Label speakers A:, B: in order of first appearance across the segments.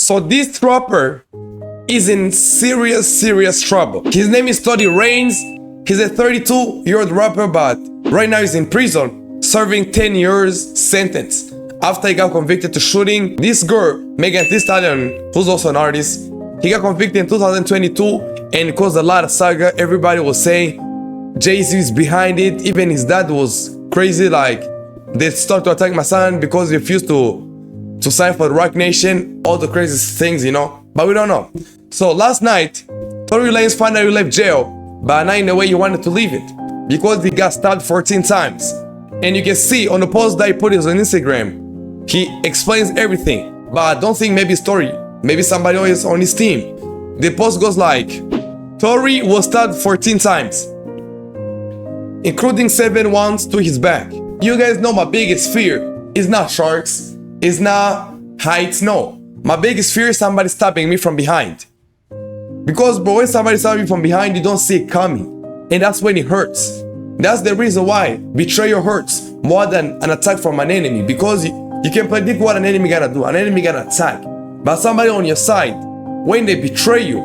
A: So this rapper is in serious trouble. His name is Tory Lanez. He's a 32-year-old rapper, but right now he's in prison, serving 10 years sentence after he got convicted to shooting this girl, Megan Thee Stallion, who's also an artist. He got convicted in 2022 and it caused a lot of saga. Everybody was saying Jay-Z is behind it. Even his dad was crazy, like they started to attack my son because he refused to sign for the Rock Nation, all the crazy things, you know, but we don't know. So last night, Tory Lanez finally left jail, but not in the way he wanted to leave it, because he got stabbed 14 times. And you can see on the post that he put on Instagram, he explains everything, but I don't think maybe it's Tory, maybe somebody else on his team. The post goes like, Tory was stabbed 14 times, including 7 ones to his back. You guys know my biggest fear is not sharks, it's not heights, no. My biggest fear is somebody stabbing me from behind. Because bro, when somebody stabs you from behind, you don't see it coming. And that's when it hurts. That's the reason why betrayal hurts more than an attack from an enemy. Because you can predict what an enemy gonna do. An enemy gonna attack. But somebody on your side, when they betray you,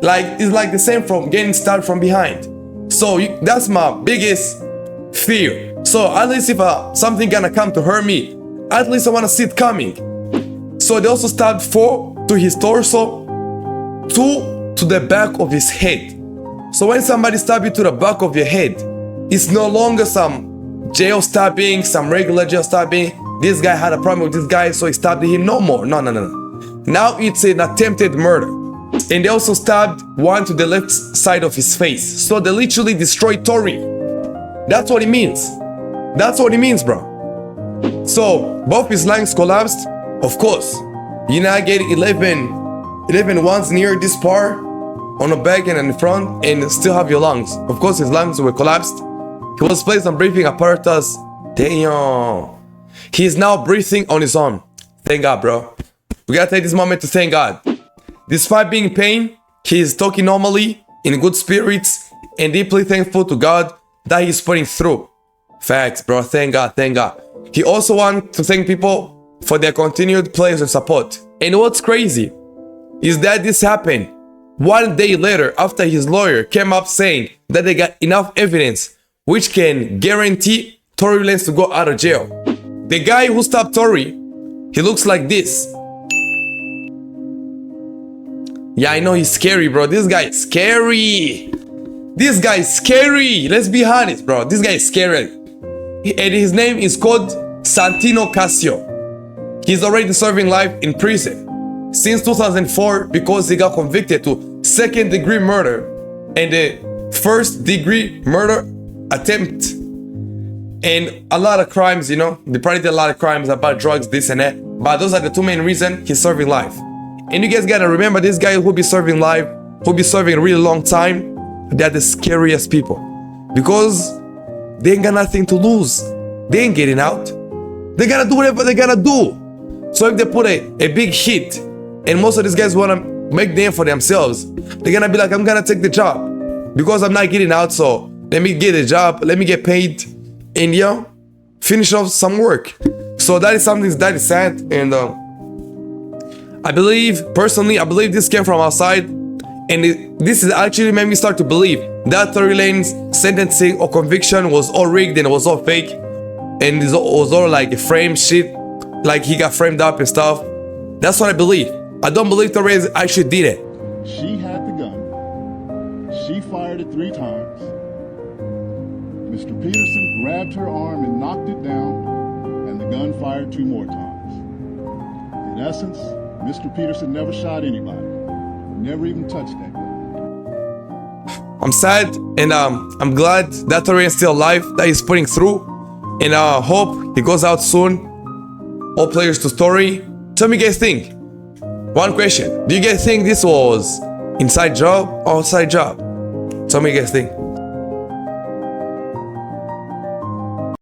A: like it's like the same from getting stabbed from behind. So that's my biggest fear. So at least if something gonna come to hurt me, at least I wanna see it coming. So they also stabbed 4 to his torso, 2 to the back of his head. So when somebody stabs you to the back of your head, it's no longer some jail stabbing, some regular jail stabbing. This guy had a problem with this guy, so he stabbed him. No more. No. Now it's an attempted murder. And they also stabbed 1 to the left side of his face. So they literally destroyed Tory. That's what it means. That's what it means, bro. So both his lungs collapsed. Of course, you now get 11 ones near this part on the back and in the front, and still have your lungs. Of course, his lungs were collapsed. He was placed on breathing apparatus. Damn. He is now breathing on his own. Thank God, bro. We gotta take this moment to thank God. Despite being in pain, he is talking normally, in good spirits, and deeply thankful to God that he's putting through. Facts, bro. Thank God, thank God. He also wants to thank people for their continued prayers and support. And what's crazy is that this happened 1 day later after his lawyer came up saying that they got enough evidence which can guarantee Tory Lanez to go out of jail. The guy who stabbed Tory, he looks like this. Yeah, I know he's scary, bro. This guy is scary. This guy is scary. Let's be honest, bro. This guy is scary. And his name is called Santino Casio. He's already serving life in prison since 2004 because he got convicted to 2nd-degree murder and the 1st-degree murder attempt. And a lot of crimes, you know, they probably did a lot of crimes about drugs, this and that. But those are the 2 main reasons he's serving life. And you guys gotta remember, this guy who'll be serving life, who'll be serving a really long time, they're the scariest people. Because they ain't got nothing to lose. They ain't getting out. They gotta do whatever they gotta do. So if they put a big hit, and most of these guys wanna make name for themselves, they're gonna be like, I'm gonna take the job. Because I'm not getting out, so let me get a job, let me get paid, and yeah, finish off some work. So that is something that is sad, and I believe this came from outside, and this is actually made me start to believe that Tory Lanez sentencing or conviction was all rigged and it was all fake, and it was all like a frame shit, like he got framed up and stuff. That's what I believe. I don't believe Tory Lanez actually did it.
B: She had the gun. She fired it 3 times. Mr. Peterson grabbed her arm and knocked it down, and the gun fired 2 more times. In essence, Mr. Peterson never shot anybody. Never even touched that gun.
A: I'm sad, and I'm glad that Tory is still alive, that he's putting through, and I hope he goes out soon. All players to Tory. Tell me, guys, think. One question: do you guys think this was inside job or outside job? Tell me, guys, think.